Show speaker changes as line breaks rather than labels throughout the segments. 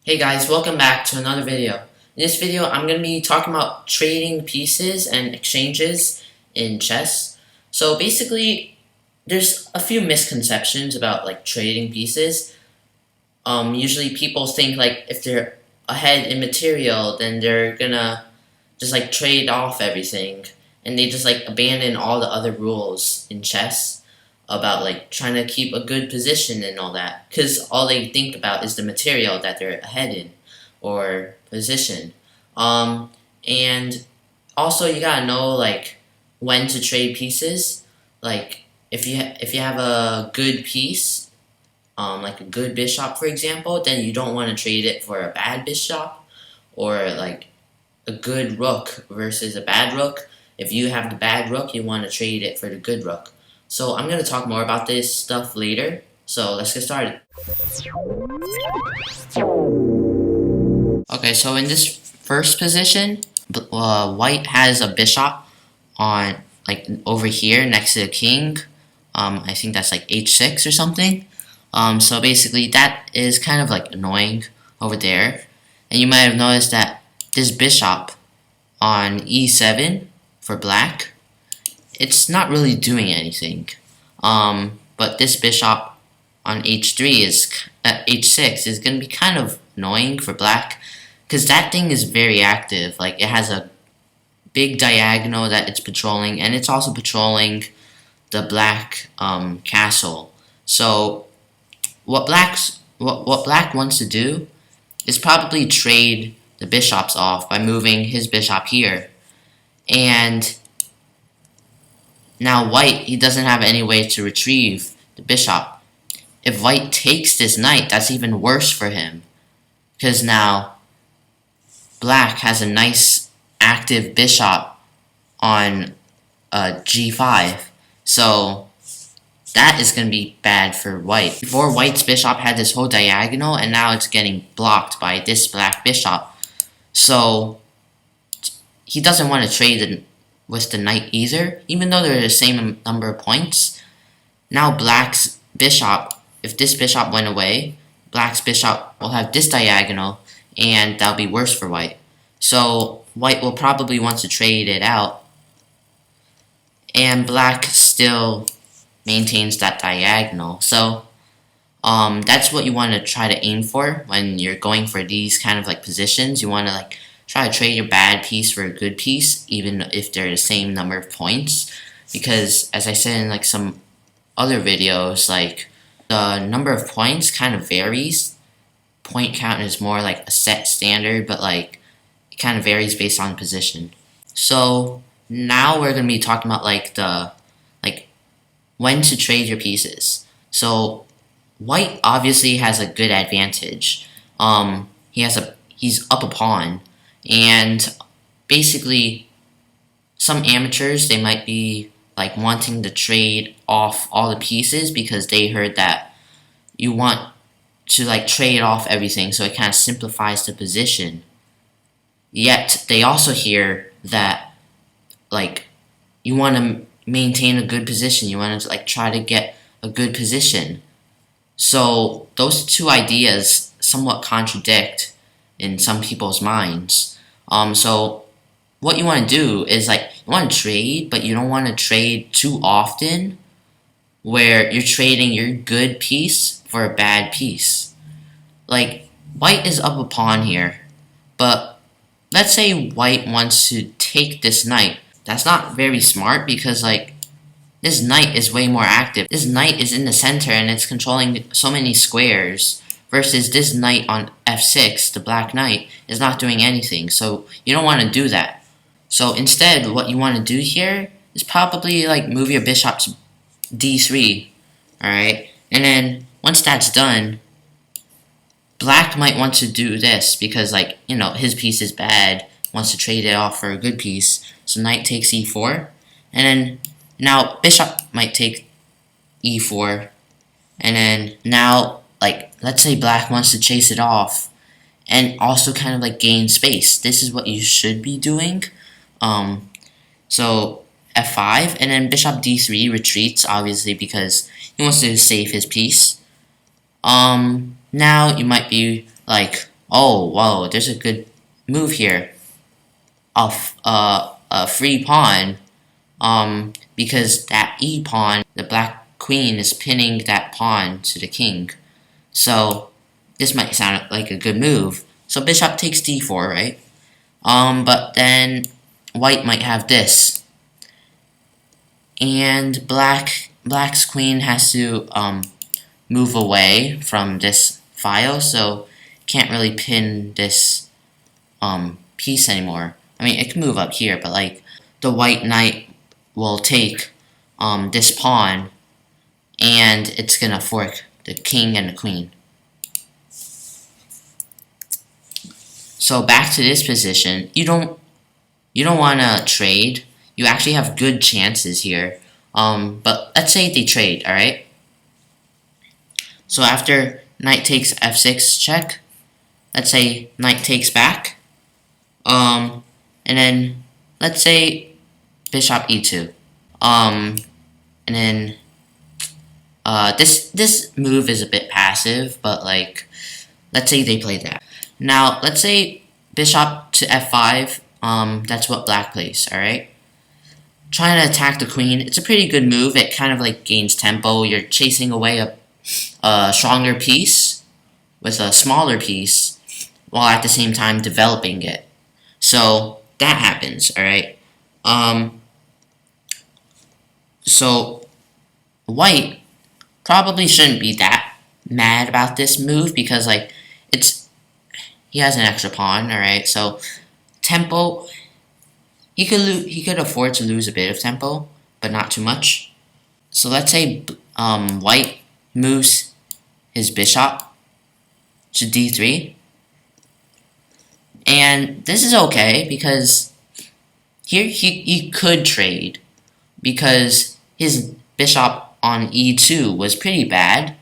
Hey guys, welcome back to another video. In this video, I'm going to be talking about trading pieces and exchanges in chess. So basically, there's a few misconceptions about trading pieces. Usually people think if they're ahead in material, then they're gonna just trade off everything, and they just abandon all the other rules in chess about trying to keep a good position and all that, because all they think about is the material that they're ahead in or position. And also you gotta know when to trade pieces. If you have a good piece, like a good bishop, for example, then you don't want to trade it for a bad bishop, or a good rook versus a bad rook. If you have the bad rook, you want to trade it for the good rook. So I'm going to talk more about this stuff later. So let's get started. Okay, so in this first position, white has a bishop on over here next to the king. I think that's h6 or something. So basically that is kind of annoying over there. And you might have noticed that this bishop on e7 for black, it's not really doing anything. But this bishop on h3 is h6 is going to be kind of annoying for black, because that thing is very active. It has a big diagonal that it's patrolling, and it's also patrolling the black castle. So what black wants to do is probably trade the bishops off by moving his bishop here. And now white, he doesn't have any way to retrieve the bishop. If white takes this knight, that's even worse for him, because now black has a nice active bishop on g5. So that is going to be bad for white. Before, white's bishop had this whole diagonal, and now it's getting blocked by this black bishop. So he doesn't want to trade with the knight either, even though they're the same number of points. Now black's bishop, if this bishop went away, black's bishop will have this diagonal, and that'll be worse for white. So white will probably want to trade it out, and black still maintains that diagonal. So that's what you want to try to aim for when you're going for these kind of positions. You want to try to trade your bad piece for a good piece, even if they're the same number of points, because as I said in some other videos, the number of points kind of varies. Point count is more a set standard, but it kind of varies based on position. So now we're going to be talking about when to trade your pieces. So white obviously has a good advantage. He's up a pawn, and basically some amateurs, they might be wanting to trade off all the pieces because they heard that you want to trade off everything, so it kind of simplifies the position. Yet they also hear that you want to maintain a good position. You want to try to get a good position. So those two ideas somewhat contradict in some people's minds. So what you want to do is you want to trade, but you don't want to trade too often, where you're trading your good piece for a bad piece. White is up a pawn here, but let's say white wants to take this knight. That's not very smart, because this knight is way more active. This knight is in the center and it's controlling so many squares, versus this knight on f6, the black knight, is not doing anything. So you don't want to do that. So instead, what you want to do here is probably move your bishop to d3. Alright? And then once that's done, black might want to do this because his piece is bad, wants to trade it off for a good piece. So knight takes e4, and then now bishop might take e4, and then now let's say black wants to chase it off and also kind of gain space. This is what you should be doing. So f5, and then bishop d3 retreats, obviously, because he wants to save his piece. Now you might be Oh, whoa, there's a good move here. Off a free pawn. Because that e pawn, the black queen, is pinning that pawn to the king. So this might sound like a good move. So bishop takes d4, right? But then white might have this, and black's queen has to move away from this file, so can't really pin this piece anymore. I mean, it can move up here, but like the white knight will take this pawn, and it's gonna fork the king and the queen. So back to this position, you don't want to trade. You actually have good chances here. But let's say they trade, all right? So after knight takes f6 check, let's say knight takes back, and then let's say bishop e2, and then this move is a bit passive, but like let's say they play that. Now let's say bishop to f5. That's what black plays. All right. Trying to attack the queen. It's a pretty good move. It kind of like gains tempo. You're chasing away a stronger piece with a smaller piece, while at the same time developing it. So that happens. All right. So white probably shouldn't be that mad about this move because like he has an extra pawn. All right. So tempo. He could afford to lose a bit of tempo, but not too much. So let's say white moves his bishop to d3, and this is okay because here he could trade because his bishop on e2 was pretty bad.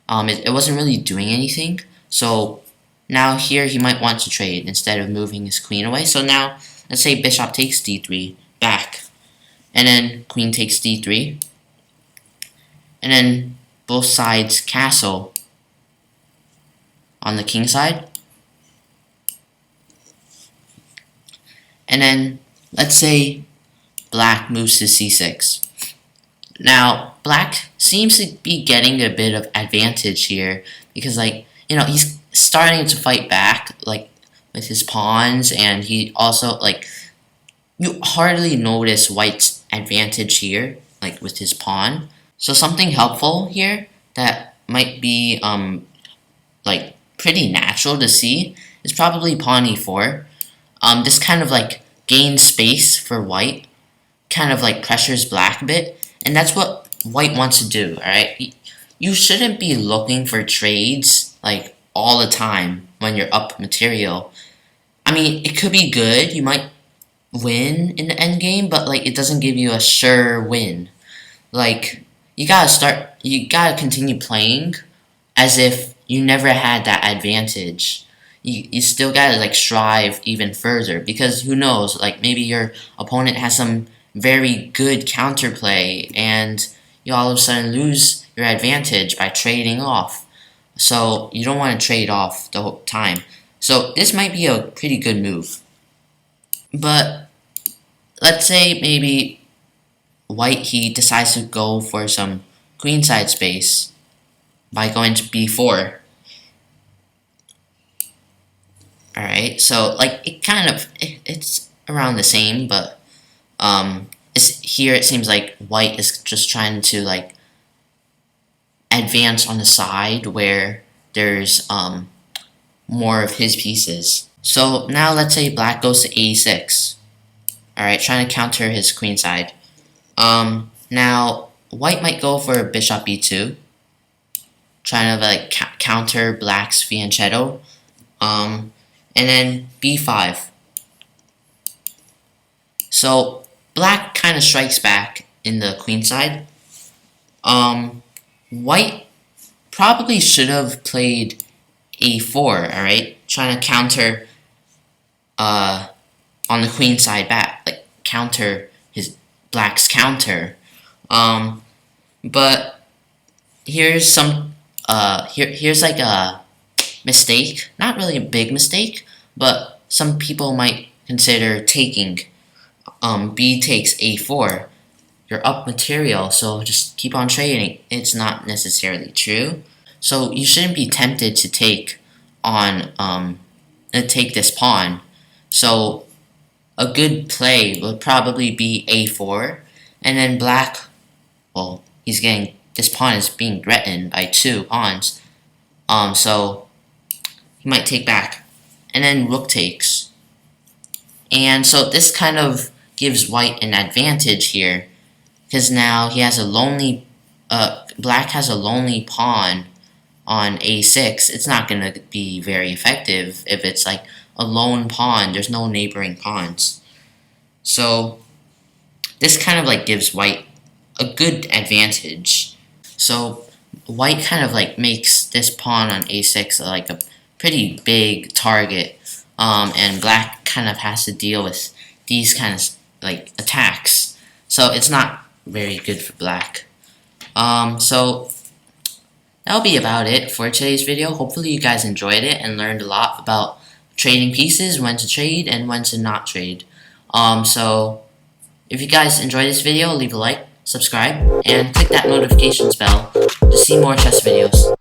It wasn't really doing anything. So now here he might want to trade instead of moving his queen away. So now let's say bishop takes d3 back, and then queen takes d3, and then both sides castle on the king side. And then let's say black moves to c6. Now black seems to be getting a bit of advantage here because like he's starting to fight back like with his pawns, and he also like you hardly notice white's advantage here like with his pawn. So something helpful here that might be like pretty natural to see is probably pawn e4. This kind of like gains space for white, kind of like pressures black a bit, and that's what white wants to do. All right, you shouldn't be looking for trades like all the time when you're up material. I mean, it could be good. You might win in the end game, but like it doesn't give you a sure win. Like you gotta continue playing as if you never had that advantage. You still gotta like strive even further because who knows, like maybe your opponent has some very good counterplay and you all of a sudden lose your advantage by trading off. So you don't want to trade off the whole time. So this might be a pretty good move. But let's say maybe white he decides to go for some queenside space by going to b4. Alright, so like it's around the same, but here it seems like white is just trying to like advance on the side where there's more of his pieces. So now let's say black goes to a6. Alright, trying to counter his queen side. Now white might go for bishop e2, trying to like counter black's fianchetto. And then b5. So black kind of strikes back in the queen side. White probably should have played a4, alright? Trying to counter on the queen side back, like counter his black's counter. But here's some here's like mistake, not really a big mistake, but some people might consider taking B takes A4. You're up material, so just keep on trading. It's not necessarily true. So you shouldn't be tempted to take on take this pawn. So a good play would probably be A4, and then black, well, this pawn is being threatened by 2 pawns. So he might take back, and then rook takes. And so this kind of gives white an advantage here, because now he has a lonely, black has a lonely pawn on A6. It's not going to be very effective if it's like a lone pawn. There's no neighboring pawns. So this kind of like gives white a good advantage. So white kind of like makes this pawn on A6 like a pretty big target, and black kind of has to deal with these kind of like attacks. So it's not very good for black. So that'll be about it for today's video. Hopefully you guys enjoyed it and learned a lot about trading pieces, when to trade and when to not trade. So if you guys enjoyed this video, leave a like, subscribe, and click that notifications bell to see more chess videos.